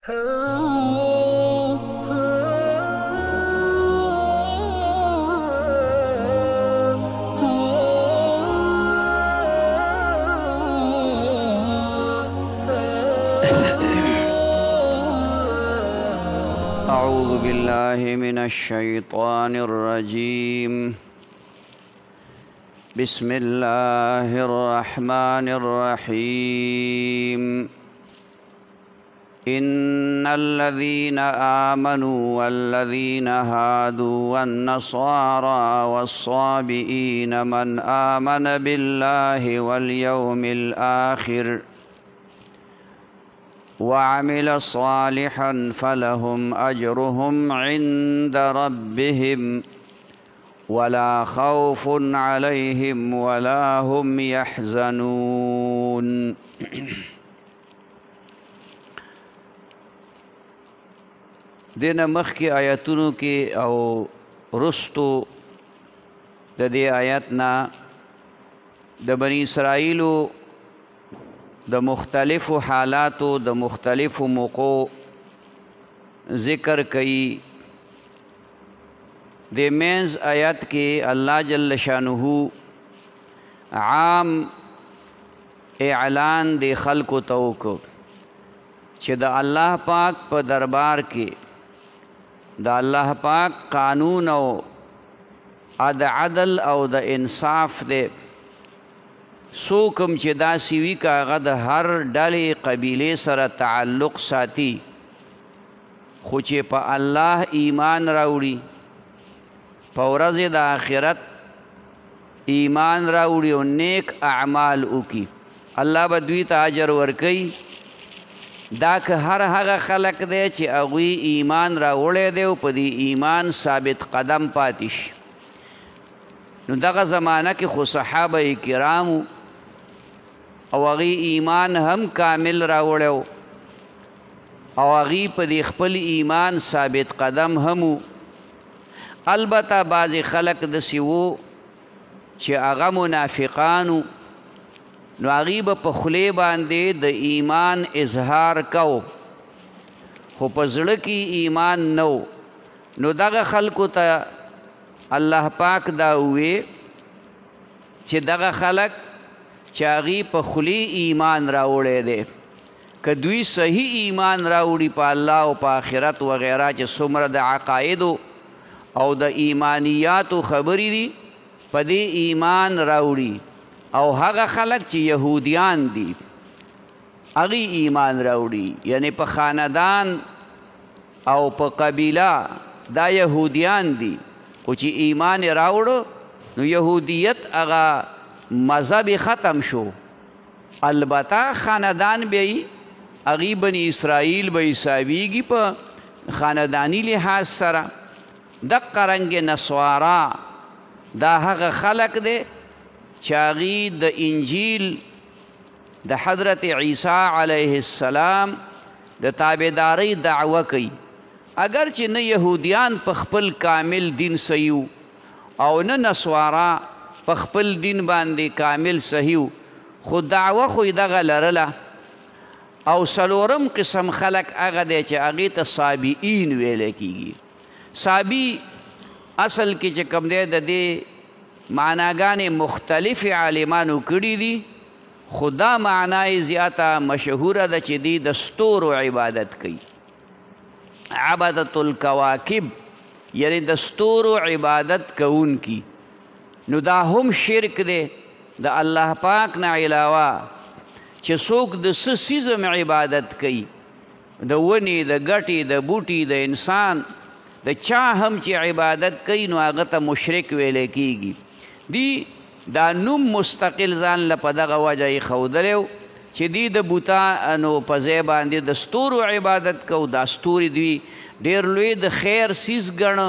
أعوذ بالله من الشيطان الرجيم. بسم الله الرحمن الرحيم. إن الذين آمنوا والذين هادوا والنصارى والصابئين من آمن بالله واليوم الآخر وعمل صالحا فلهم أجرهم عند ربهم ولا خوف عليهم ولا هم يحزنون. دین مخکی آیاتونو کې او رستو د دې آیاتنا د بنی اسرائیلو د مختلفو حالاتو د مختلفو موقعو ذکر کئی. د مینز آیات کې اللہ جل شانہ عام اعلان د خلقو توکو چې د الله پاک په دربار کې د الله پاک قانون او د عدل او د انصاف دی. سوکم چې دا سیوی کا هغه د هر ډلې قبیلې سره تعلق ساتي خو چې په الله ایمان راوړي په ورځ د آخرت ایمان راوړي او نیک اعمال وکړي الله به دوی ته اجر ورکوي. دا که هر هغه خلق دی چې هغوی ایمان راوړی دی او په دې ایمان ثابت قدم پاتې شي. نو دغه زمانه کې خو صحابه کرامو او هغوی ایمان هم کامل راوړی او هغوی په دې خپل ایمان ثابت قدم هم و. البته بعضې خلق داسې وو چې هغه منافقانو نو هغوی به په خولې باندې د ایمان اظهار کو خو په زړه کې ایمان نه و. نو دغه خلکو ته الله پاک دا ووی چې دغه خلق چې هغوی په خولې ایمان راوړی دی که دوی صحیح ایمان راوړي په الله او په آخرت وغیره چې څومره د عقایدو او د ایمانیاتو خبرې دي په دې ایمان راوړي. او هغه خلق چې یهودیان دي هغوی ایمان راوړي یعنی په خاندان او په قبیله دا یهودیان دي خو چې ایمان راوړو نو یهودیت هغه مذهب ختم شو. البته خاندان به هغوی بني اسرائیل به حسابیږي په خاندانی لحاظ سره. دقه رنګ نصوارا دا هغه خلق دی چې هغوی د انجیل د حضرت عیسی علیه السلام د تابعدارۍ دعوه کوي. اگر چې نه یهودیان په خپل کامل دین صحیح او نه نصوارا په خپل دین باندې کامل صحیح خو دعوه خو یې دغه لرله. او څلورم قسم خلق هغه دی چې هغې ته صابئین ویلی کېږي. صابي اصل کې چې کوم دی د دې معناګانې مختلف عالمانو کړي دي خو دا معنا یې زیاته مشهوره ده چې دی د ستورو عبادت کوي. عبادت الکواکب یعنی د ستورو عبادت کوونکي. نو دا هم شرک دی د الله پاک نه علاوه چې څوک د څه څیز عبادت کوي د ونې د ګټې د بوټي د انسان د چا هم چې عبادت کوي نو هغه ته مشرک ویلی کېږي. دی دا نوم مستقل ځان له په دغه وجه یې ښودلی و چې دی د بوتانو په ځای باندې د ستورو عبادت کو. دا ستوري دوی ډېر لوی د خیر څیز ګڼه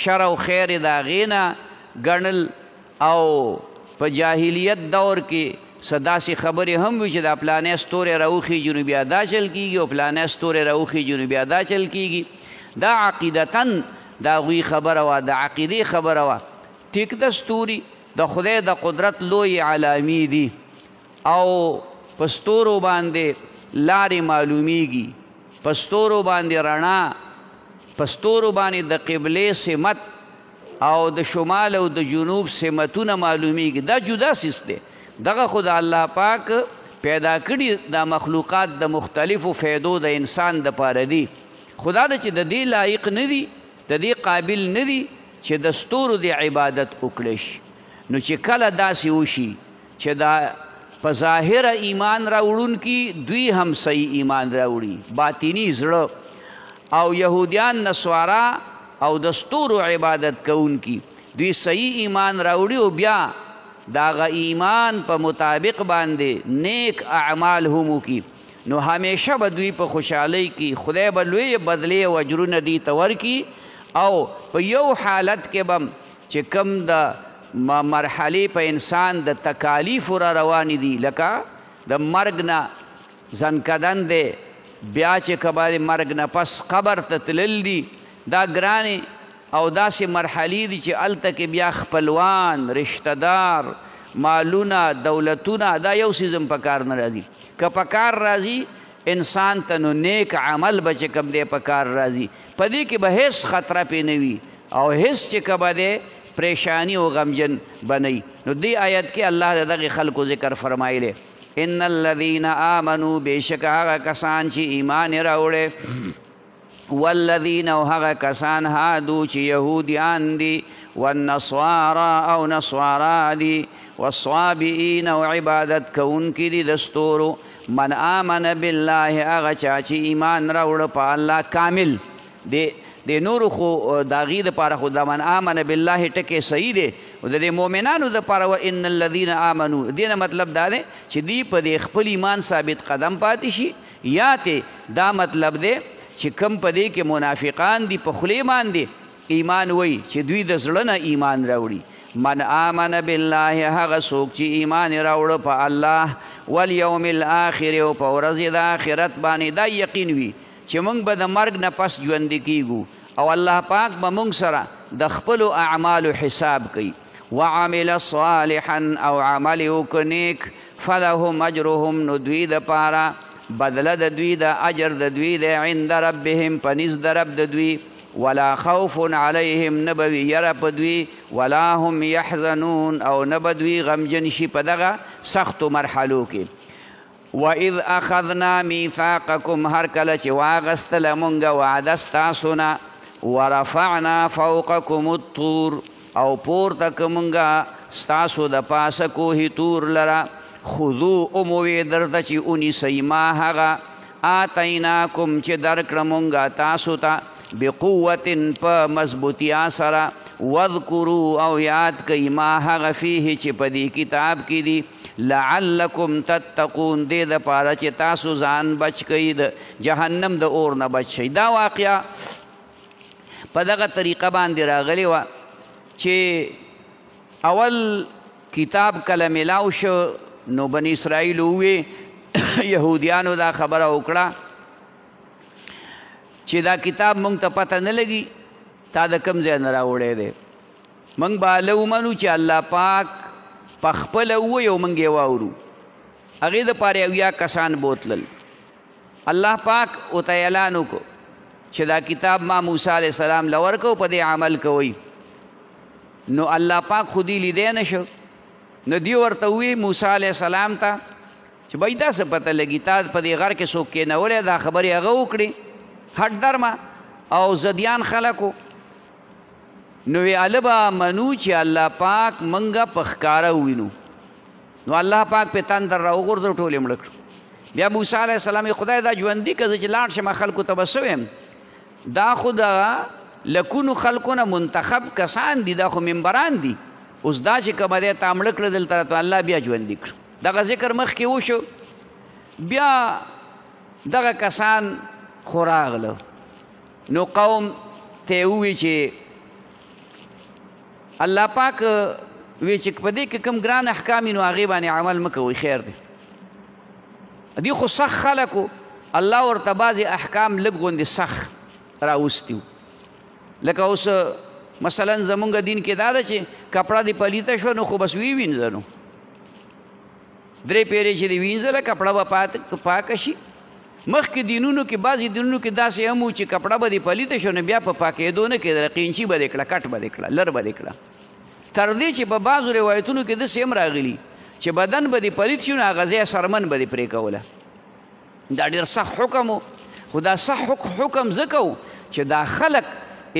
شر او خیر یې د هغې نه ګڼل. او په جاهلیت دور کې څه داسې خبرې هم وي چې دا پلانی ستوری راوخیږي نو بیا دا چل کېږي او پلانی ستوری راوخیږي نو بیا دا چل کېږي. دا عقیدتاً دا هغوی خبره وه د عقیدې خبره وه. ټیک د ستوري د خدای د قدرت لوی علامې دي او په ستورو باندې لارې معلومیږي پستورو باندې رڼا، پستورو باندې د قبلې سمت او د شمال او د جنوب سمتونه معلومیږي. دا جدا سیس دی. دغه خو د الله پاک پیدا کړي دا مخلوقات د مختلفو فیدو د انسان د پاره دي. خدا د چې د دې لایق نه دي، د دې قابل نه دي چې د ستورو د عبادت وکړي شي. نو چې کله داسې وشي چې دا په ظاهره ایمان راوړونکي دوی هم صحیح ایمان راوړي، باطینی زړه، او یهودیان نصارا او د ستورو عبادت کوونکي دوی صحیح ایمان راوړي او بیا داغه ایمان په مطابق باندې نیک اعمال هم وکړي، نو همیشه به دوی په خوشحالۍ کې خدای به لوی بدلې او اجرونه دي ته ورکړي. او په یو حالت کې به چې کم د مرحلې په انسان د تکالیفو را روانې دي، لکه د مرګ نه ځنکدن دی، بیا چې کبه د مرګ نه پس قبر ته تلل دي، دا ګرانې او داسې مرحلې دي چې هلته کې بیا خپلوان، رشته دار، مالونه، دولتونه، دا یو څیز هم په کار نه راځي. که په کار راځي انسان ته نو نیک عمل به چې کوم دی په کار راځي، په دې کې به هیڅ خطره پې نه وي او هیڅ چې کبه دی پریشانی او غمجن بنئ. نو دې آیت کې الله د دغې خلکو ذکر فرمایلی، ان الذین آمنوا بېشک هغه کسان چې ایمان یې راوړی، والذین او هغه کسان هادو چې یهودیان دي، والنصارا او نصارا دي، والصابئین او عبادت کوونکي دي د ستورو. من آمن بالله هغه چا چې ایمان راوړه په الله کامل دی. د نورو خو د هغې دپاره خو د من آمن بالله ټکې صحیح دی، او د دې مؤمنانو دپاره وان الذین آمنو دې نه مطلب دا دی چې دوی په دې خپل ایمان ثابت قدم پاتې شي، یا ته دا مطلب دی چې کم په دې کې منافقان دي په خولې باندې ایمان وایي چې دوی د زړه نه ایمان راوړي. من آمن بالله هغه څوک چې ایمان یې راوړه په الله، والیوم الاخر او په ورځې د آخرت باندې دا یقین وي چې موږ به د مرګ نه پس ژوندي کیږو او الله پاک به موږ سره د خپلو اعمالو حساب کوي. وعمل صالحا او عمل وکړ نیک، فلهم اجرهم نو دوی دپاره بدله د دوی د اجر د دوی د عند ربهم په نزد د رب د دوی، ولا خوف علیهم نه به وي یره په دوی، ولا هم یحزنون او نه به دوی غمجن شي په دغه سختو مرحلو کې. وَإِذْ أَخَذْنَا مِيثَاقَكُمْ هر کله چې واغستله مونږ وعده ستاسو نه، ورفعنا فوقکم الطور او پورته که مونږ ستاسو د پاسه کوهي تور لره، خذو اموې درته چې ونیسئ ما هغه آتیناکم چې درکړه مونږ تاسو ته بقوة په مضبوطیا سره، واذکروا او یاد کئ ما هغه فیه چې په دې کتاب کې دي، لعلکم تتقون دې دپاره چې تاسو ځان بچ کئ د جهنم د اور نه بچ شئ. دا واقعه په دغه طریقه باندې راغلی وه چې اول کتاب کله میلاو شو نو بني اسرائیل ووی یهودیانو دا خبره وکړه چې دا کتاب مونږ ته پته نه لګي تا د کوم ځای نه راوړی دی. مونږ به هله ومنو چې الله پاک پخپله ووایي او مونږ یې واورو. هغې دپاره اویا کسان بوتلل. الله پاک ورته اعلان وکړو چې دا کتاب ما موسی علیه السلام له ورکړو، په دې عمل کوئ. نو الله پاک خو دې لیدی نه شو، نو دې ورته ووایي موسی علیه السلام ته چې بای دا څه پته لګي تا په دې غر کې څوک کېنولی، دا خبرې هغه وکړي هټ درمه او زدیان خلکو. نو وی البا منو چې الله پاک منګه په ښکاره ووینو. نو الله پاک په تندر راوغورځو ټول یې مړه کړو. بیا موسی علیه السلام خدای دا ژوندي که زه چې لاړ شم خلکو ته به څه ویم، دا خو د لکونو خلکو نه منتخب کسان دي، دا خو ممبران دي، اوس دا چې کومه دی تا مړه کړه دلته راته الله بیا ژوندي کړو. دغه ذکر مخکې وشو. بیا دغه کسان خو راغله نو قوم ته ووی چې الله پاک وی چې په دې کې کوم ګران احکام نو هغې باندې عمل مه کوئ، خیر دی. دي خو سخت خلکو الله ورته بعضې احکام لږ غوندې سخت راوستي، لکه اوس مثلا زمونږ دین کې دا ده چې کپړه دې پلیته شوه نو خو بس وینځه، نو 3 پیرې چې دې وینځله کپړه به پاکه شي، مخکې دینونو کې بعضې دینونو کې داسې هم و چې کپړه به دې پلیته شو نو بیا په پاکېدو نه کېدله قینچي به دې کړه کټ به دې کړه لر به دې کړه تر دې چې په بعضو روایتونو کې داسې هم راغلي چې بدن به دې پلیت شي نو هغه ځای سرمن به دې پرې کوله دا ډېر سخت حکم و خو دا سخت حکم ځکه و چې دا خلک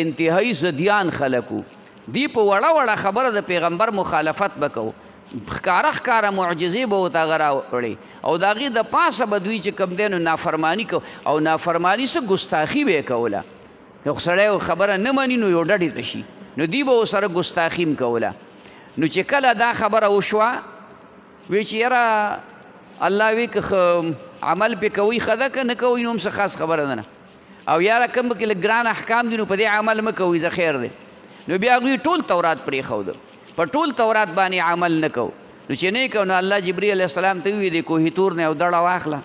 انتهایی زدیان خلک و دی په وړه وړه خبره د پیغمبر مخالفت به کوو ښکاره ښکاره معجزې به ورته هغه راوړې او د هغې د پاسه به دوی چې کوم دی نو نافرماني کو او نافرماني څه ګستاخي به یې کوله یو سړی خبره نه مني نو یو ډډې ته شي نو دوی به ورسره ګستاخي هم کوله نو چې کله دا خبره وشوه وی چې یاره الله وی که عمل پې کوئ ښه ده که نه کوئ نو هم څه خاص خبره نه او یاره کوم پکې لږ ګران احکام دي نو په دې عمل مه کوئ زه خیر دی نو بیا هغوی ټول تورات پرېښوده په ټول تورات باندې عمل نه کو نو چې نه کو نو الله جبرئیل علیه السلام ته وویل د کوهي تور نه یو دړه واخله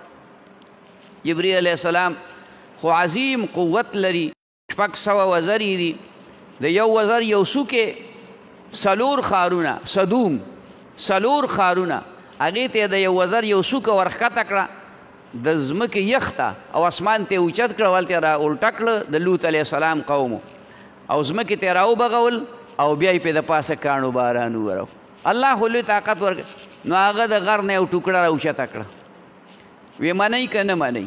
جبرئیل علیه السلام خو عظیم قوت لري 600 وزرې دي د یو وزر یو څوکې 4 ښارونه صدوم 4 ښارونه هغې ته د یو وزر یو څوکه ورښکته کړه د ځمکې یخ ته او اسمان ته یې اوچت کړه هلته یې را الټه کړه د لوط علیه السلام قومو او ځمکې ته یې راوبغول او بیا یې پې د پاسه کاڼو باران وورو الله خو لوی طاقت ورکړ نو هغه د غر نه یو ټوکړه راوچته کړه وی منئ که نه منئ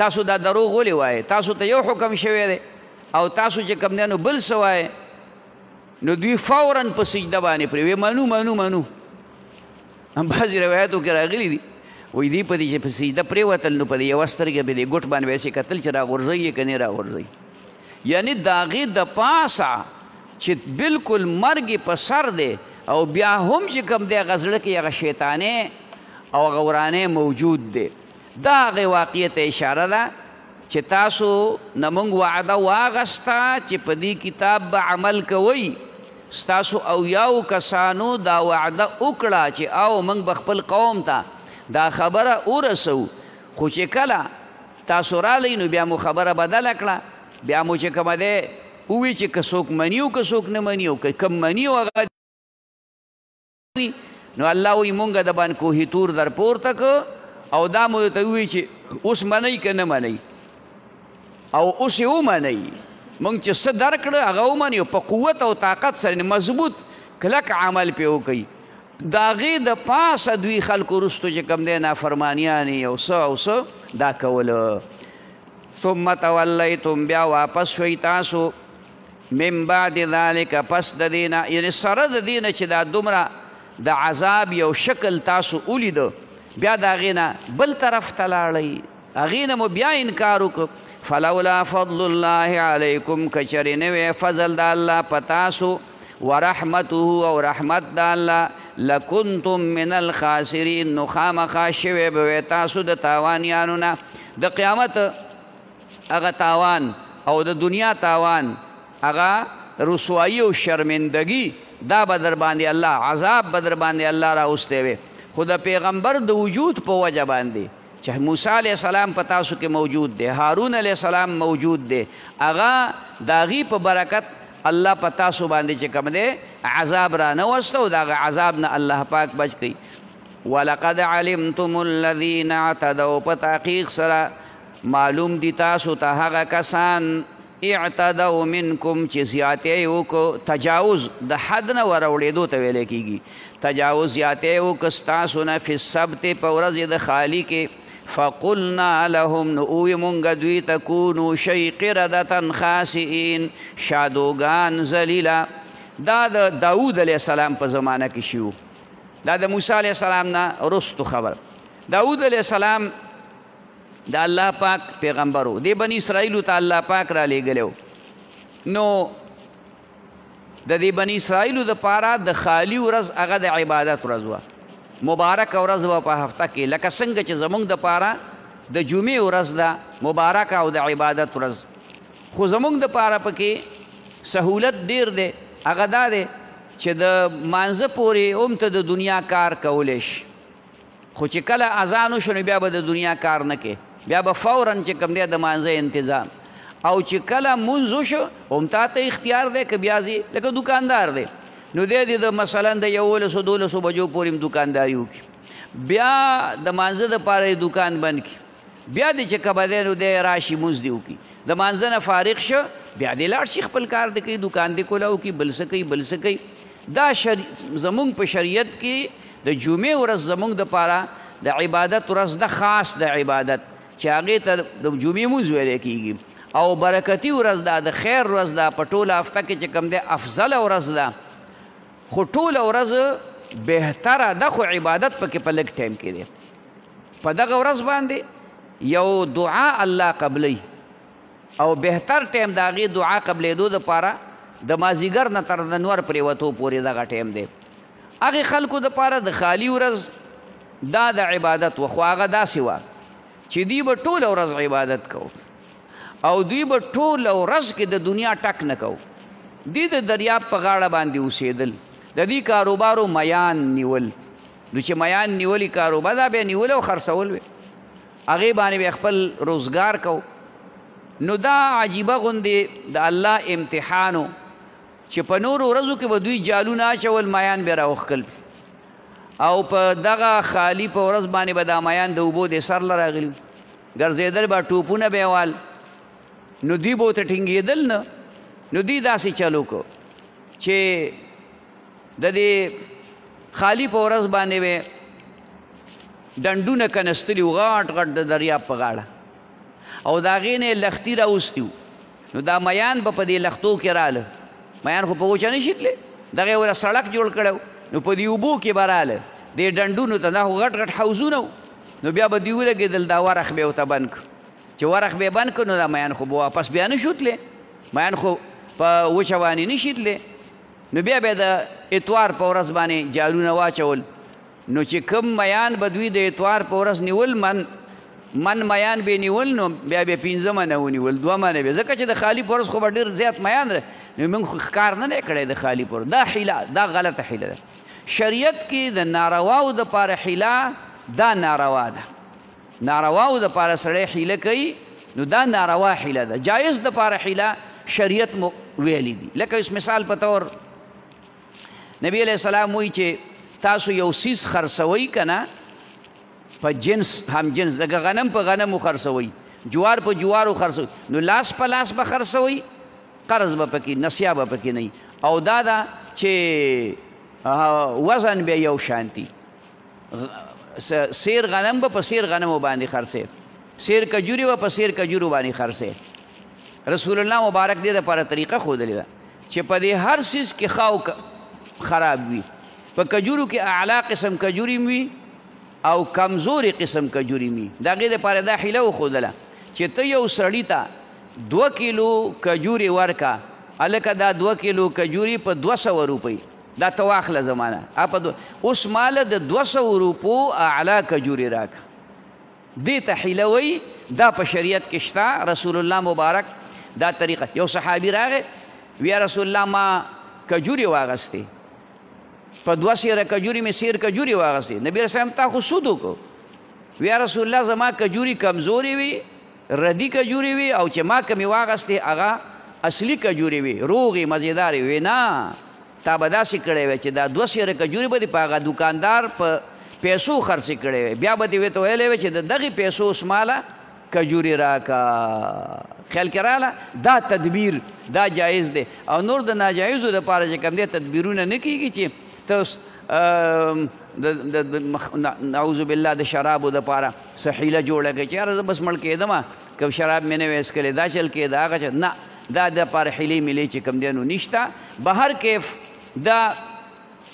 تاسو دا دروغ ولې وایې تاسو ته یو حکم شوی دی او تاسو چې کوم دی نو بل څه وایې نو دوی فورا په سجده باندې پرې وی منو منو منو بعضې روایاتو کې راغلي دي وایي دوی په دې چې په سجده پرېوتل نو په دې یوه سترګه په دې ګوټ باندې به یې کتل چې راغورځوي یې که نه راغورځوي یعنی د هغې د پاسه چې بلکل مرګ په سر دی او بیا هم چې کوم دی هغه زړه کې هغه شیطانې او هغه ورانې موجود دی دا هغې واقعې ته اشاره ده چې تاسو نه موږ وعده واغسته چې په دې کتاب به عمل کوئ ستاسو اویاو کسانو دا وعده وکړه چې او موږ به خپل قوم ته دا خبره ورسو خو چې کله تاسو رالی نو بیا مو خبره بدله کړه بیا مو چې کومه دی ووی چې که څوک مني او که څوک نه مني او که کم مني او هغه نو الله وایي مونږ د باندې کوهي تور در پورته که او دا مو ورته ووایي چې اوس منئ که نه منئ او اوس یې ومنئ مونږ چې څه درکړه هغه ومنئ او په قوت او طاقت سره مضبوط کلک عمل پې وکئ د هغې د پاسه دوی خلکو وروستو چې کوم دی نافرمانیانې او څه او څه دا کوله ثم تولیتم بیا واپس شوئ تاسو من بعد ذلک پس د دینه یعنی سره د دینه چې دا دومره د عذاب یو شکل تاسو ولیده بیا د هغې نه بل طرف ته لاړئ هغې نه مو بیا انکار وکړ فلولا فضل الله علیکم که چرې نه وی فضل د الله په تاسو ورحمته او رحمت د الله لکنتم من الخاسرین نو خامخا شوی به وی تاسو د تاوانیانو نه د قیامت هغه تاوان او د دنیا تاوان هغه رسوایی او شرمندگی دا به در باندې الله عذاب به در باندې الله راوستی وی خو د پیغمبر د وجود په وجه باندې چې موسی علیه السلام په تاسو کې موجود دی هارون علیه السلام موجود دی هغه د هغې په برکت الله په تاسو باندې چې کوم دی عذاب را نه وسته او د هغه عذاب نه الله پاک بچ کوي ولقد علمتم الذین اعتدوا په تحقیق سره معلوم دی تاسو ته هغه کسان اعتدوا منکم چې زیاتې وکړو تجاوز د حد نه وروړېدو ته ویلی کېږي تجاوز زیاتې وکړه ستاسو نه فی السبت په ورځې د خالي کې فقلنا لهم نو اوی مونږ دوی ته کونو شی قردة خاسئین شادوګان ذلیله دا د داود علیه السلام په زمانه کې شو دا د موسی علیه السلام نه رستو خبر داود علیه السلام د الله پاک پیغمبرو دی بنی اسرائیلو ته الله پاک را لېږلی نو د دې بنی اسرائیلو دپاره د خالي ورځ هغه د عبادت ورځ وه مبارک ورځ وه په هفته کې لکه څنګه چې زموږ دپاره د جمعې ورځ ده مبارک او د عبادت ورځ خو زموږ دپاره پکې سهولت ډېر دی هغه دا دی چې د مانځه پورې هم ته د دنیا کار کولی شي خو چې کله اذان وشو نو بیا به د دنیا کار نه کوې بیا به فوراً چې کوم دی د مانځه انتظام او چې کله مونځ وشو هم تا ته اختیار دی که بیا ځي لکه دوکاندار دی نو دی د مثلا د 11-12 بجو پورې هم دوکانداري وکړي بیا د مانځه دپاره یې دوکان بند کړي بیا دې چې کبه دی نو دی راشي مونځ دې وکړي د مانځه نه فارغ شه بیا دې لاړ شي خپل کار دې کوي دوکان دې کولاو کړي بل څه کوي بل څه کوي دا زمونږ په شریعت کې د جمعې ورځ زمونږ دپاره د عبادت ورځ ده خاص د عبادت چې هغې ته د جمعې مونځ ویلی کېږي او برکتي ورځ ده د خیر ورځ ده په ټوله هفته کې چې کوم دی افضله ورځ ده خو ټوله ورځ بهتره ده خو عبادت پکې په لږ ټایم کې دی په دغه ورځ باندې یو دعا الله قبلی او بهتر ټایم د هغې دعا قبلېدو دپاره د مازدیګر نه تر د نور پرېوتو پورې دغه ټایم دی هغې خلکو دپاره د خالي ورځ دا د عبادت و خو هغه داسې وه چې دوی به ټوله ورځ عبادت کو او دوی به ټوله ورځ کې د دنیا ټک نه کو دوی د دریاب په غاړه باندې اوسېدل د دې کاروبارو میان نیول نو چې میان نیولي کاروبار دا بیا نیول او خرڅول وې هغې باندې به خپل روزګار کو نو دا عجیبه غوندې د الله امتحانو چې په نورو ورځو کې به دوی جالونه اچول میان به راوښکل او په دغه خالی په ورځ باندې به دا میان د اوبو د سر له راغلي ګرځېدل به ټوپونه به یې وال نو دوی به ورته ټینګېدل نه نو دوی داسې چلو کو چې د دې خالی په ورځ باندې به ډنډونه کنستلي وو غټ غټ د دریاب په غاړه او د هغې نه یې لښتي راوستي نو دا میان به په دې لښتو کې راله میان خو په وچه نه شي تللی دغه یې وله سړک جوړ کړی نو په دې اوبو کې به راله دې ډنډونو ته دا خو غټ غټ حوزونه وو نو بیا به دوی ولګېدل دا ورخ به یې ورته بند کړ چې ورخ به یې بند کړ نو دا میان خو به واپس بیا نه شو تللی میان خو په وچه باندې نه شي تللی نو بیا به د اتوار په ورځ باندې جالونه واچول نو چې کم میان به دوی د اتوار په ورځ نیول من میان به نیول نو بیا به 15 منه ونیول 2 منه به ځکه چې د خالی په ورځ خو به ډېر زیات میان نو موږ خو ښکار نه دی کړی د خالی په ورځ دا حیله دا غلطه حیله ده شریعت کې د نارواو دپاره حیله دا ناروا ده نارواو دپاره سړی حیله کوي نو دا ناروا حیله ده جایز دپاره حیله شریعت مو ویلی دي لکه اوس مثال په طور نبی علیہ السلام وایي چې تاسو یو سیز خرڅوئ که نه په جنس هم جنس دغه غنم په غنمو خرڅوئ جوار په جوارو خرڅوئ نو لاس په لاس به خرڅوئ قرض به پکې نسیا به پکې نه او دا ده چې وزن به یو شانتي سیر غنم به په سیر غنمو باندې خرڅې سیر کجوري به په سیر کجورو باندې خرڅې رسول الله مبارک دې دپاره طریقه ښودلې ده چې په دې هر څیز کې خاو خراب وي په کجورو کې اعلی قسم کجوري وي او کمزوري قسم کجوري وي د هغې دپاره دا حیله وښودله چې ته یو سړي ته 2 کیلو کجوري ورکه هلکه دا 2 کیلو کجوري په 200 روپۍ دا ته واخله زمانه اوس ماله د 200 روپو اعلی کجوري راکه دې ته حیله وایي دا په شریعت کې شته رسول الله مبارک دا طریقه یو صحابي راغی ویا رسول الله ما کجوري واغستې په 2 سیره کجوري مې سیر کجوري واغستې نبی رسول الله تا خو سود وکړو ویا رسول الله زما کجوري کمزوري وي ردي کجوري وي او چې ما کمې واغستې هغه اصلي کجوري وي روغې مزېدارې وي نه تا به داسې کړی وی چې دا 2 سیره کجوري به دې په هغه دوکاندار په پیسو خرڅې کړی وی بیا به دې ورته ویلی وی چې د دغې پیسو اوس ماله کجوري راکا خیال کې راله دا تدبیر دا جایز دی او نور د ناجایزو دپاره چې کوم دی تدبیرونه نه کېږي چې ته نعوذ بالله د شرابو دپاره څه حیله جوړه کړې چې یاره زه بس مړ کېدمه که شراب مې نه وی څکلی دا چل کېده هغه چل نه دا دپاره حیلې میلې چې کوم دی نو نشته به هر کیف دا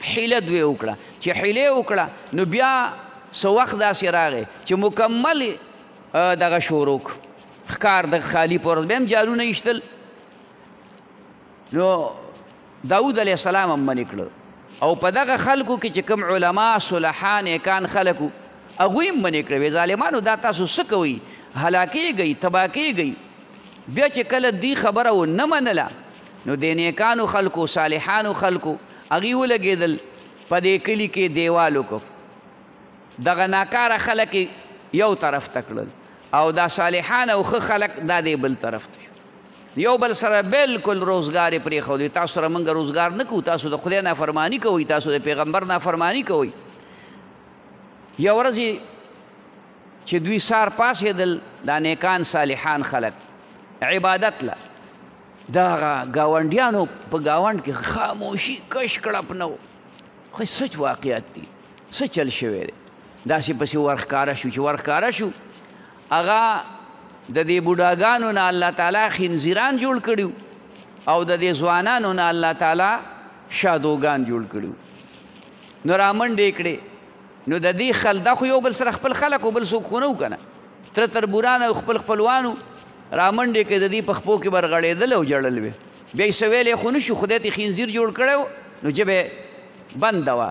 حیله دوی وکړه چې حیلې وکړه نو بیا څه وخت داسې راغی چې مکمل دغه شروع ښکار د خالي په ورځ به هم جالونه ایشتل نو داود علیه السلام هم منې کړه او په دغه خلکو کې چې کوم علما صلحا نیکان خلکو هغوی هم منې کړه وی ظالمانو دا تاسو څه کوئ هلاکېږئ تباه کېږئ بیا چې کله دی خبره ونه منله نو د نیکانو خلکو صالحانو خلکو هغوی ولګېدل په دې کلي کې دیوال وکړو دغه ناکاره خلک یو طرف ته کړل او دا صالحان او ښه خلک دا دی بل طرف ته شو یو بل سره بالکل روزګار یې پرېښودی تاسو سره موږ روزګار نه کوو تاسو د خدای نافرماني کوئ تاسو د پیغمبر نافرماني کوئ یو ورځ چې دوی سار پاسېدل دا نیکان صالحان خلک عبادت له دا ګاونډیانو په ګاونډ کې خاموشي کش کړپ نه و خو سچ واقعیت دي څه چل شوی دی داسې پسې ورښکاره شو چې ورښکاره شو هغه د دې بوډاګانو نه الله تعالی خنزیران جوړ کړي او د دې ځوانانو نه الله تعالی شادوګان جوړ کړي نو رامنډې کړې نو د دې دا خو یو بل سره خپل خلک او بل څوک خو نه و که نه تره تربوران او خپل خپلوانو رامنډې کې د دې په خپو کې ورغړېدل او ژړل وې بیا یې څه ویلی خو نه شو خدای ته خنزیر جوړ کړی و نو ژبه بنده وه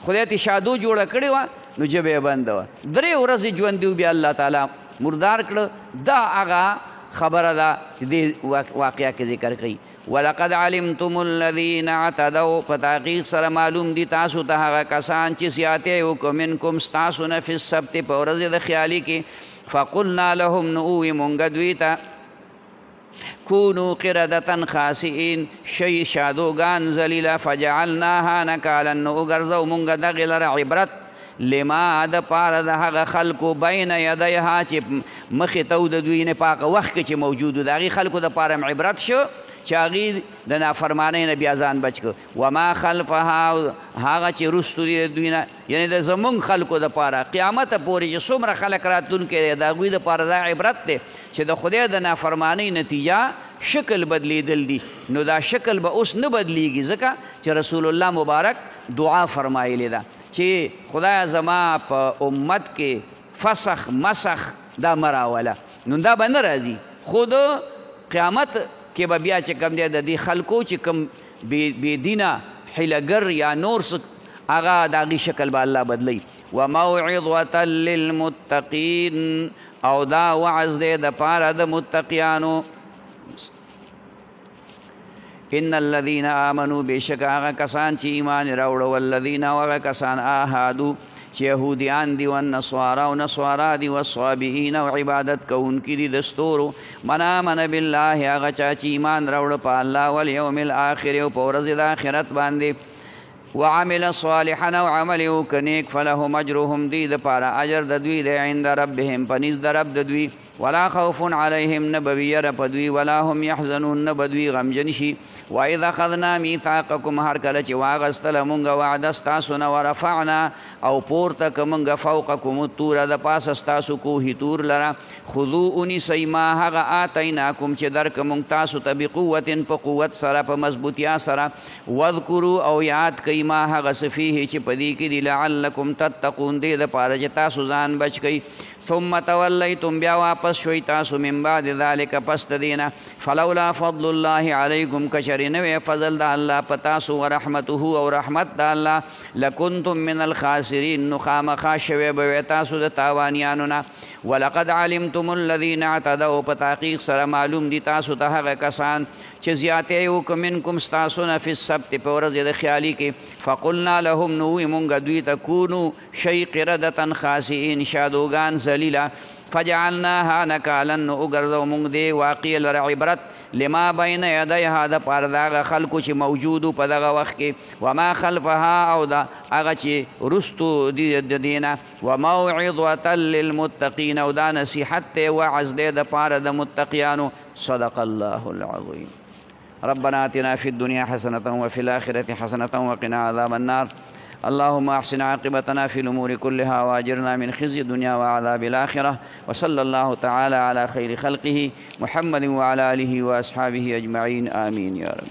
خدای ته شادو جوړه کړې وه نو ژبه یې بنده وه 3 ورځې ژوندي و بیا الله تعالی مردار کړه دا هغه خبره ده چې دې واقعه کې ذکر کوي ولقد علمتم الذين اعتدوا په تحقیق سره معلوم دي تاسو ته هغه کسان چې زیاتې وکړو منکم ستاسو نه فی السبت په ورځې د خیالي کې فقلنا لهم نو ووی مونږ دوی ته کونو قردة خاسئین شی شادوګان ذلیله فجعلناها نکالا نو وګرځو مونږ دغې لره عبرت لما د پاره د هغه خلکو بین یدیها چې مخې ته د دوی نه په هغه وخت کې چې موجود و د هغې خلکو دپاره عبرت شو چې هغې د نافرمانۍ نه بیا ځان بچ کړو وما خلفها هغه چې رستو دي د دوی نه یعنې د زمونږ خلکو دپاره قیامته پورې چې څومره خلک راتلونکي دی د هغوی دپاره دا عبرت دی چې د خدای د نافرمانۍ نتیجه شکل بدلیدل دي نو دا شکل به اوس نه بدلیږي ځکه چې رسول الله مبارک دعا فرمایلې ده چې خدای زما په امت کې فسخ مسخ دا مراوله نو دا به نه راځي خو د قیامت کې به بیا چې کوم دی د دې خلکو چې کوم بې دینه حیلهګر یا نور څه هغه د هغې شکل به الله بدلی وموعظة للمتقین او دا وعظ دی د پاره د متقیانو ان الذين آمنوا بشک هغه کسان چې ایمان راوړه والذین هغه کسان آهادو چې یهودیان دي والنصارا او نصارا دي والصابئین او عبادت کوونکي دي د ستورو من آمن بالله هغه چا چې ایمان راوړه په الله والیوم الاخر او په ورځ د آخرت باندې وعمل صالحا او عمل وکړ نیک فلهم اجرهم دی دپاره اجر د دوی دی عند ربهم په نزد د رب د دوی ولا خوف علیهم نه به وي یره په دوی ولا هم یحزنون نه به دوی غمجن شي واذا اخذنا میثاقکم هر کله چې واغستله مونږ وعده ستاسو نه ورفعنا او پورته که مونږ فوقکم الطوره د پاسه ستاسو کوهي تور لره خذو ونیسئ ما هغه آتیناکم چې درکه مونږ تاسو ته بقوت په قوت سره په مضبوطیا سره واذکرو او یاد کوئ ما هغه څه فیه چې په دې کې دي لعلکم تتقون دې دپاره چې تاسو ځان بچ کوئ ثم تولیتم بیا واپس شوي تاسو من بعد ذلک پس د دې نه فلولا فضل الله علیکم کچرې نه وی فضل د الله په تاسو ورحمته او رحمت د الله لکنتم من الخاسرین نو خامخا شوی به وی تاسو د تاوانیانو نه ولقد علمتم الذین اعتدوا په تحقیق سره معلوم دي تاسو ته هغه کسان چې زیاتې وکړه منکم ستاسو نه فی السبت په ورځ د خیالي کې فقلنا لهم نو وی مونږ دوی ته کونو شی قردة خاسئین شادوګان ذلیله فجعلناها نکالا نو وګرځو مونږ دې واقع لره عبرت لما بین یدیها د پاره د هغه خلکو چې موجودو په دغه وخت کې وما خلفها او د هغه چې رستو دي د دې نه وموعظة للمتقین او دا نصیحت دی وعظ دی د پاره د متقیانو صدق الله العظیم ربنا آتنا في الدنيا حسنة وفي الآخرة حسنة وقنا عذاب النار اللهم احسن عاقبتنا في الأمور كلها واجرنا من خزي الدنيا وعذاب الآخرة وصلى الله تعالى على خير خلقه محمد وعلى آله وأصحابه أجمعين آمين يا رب.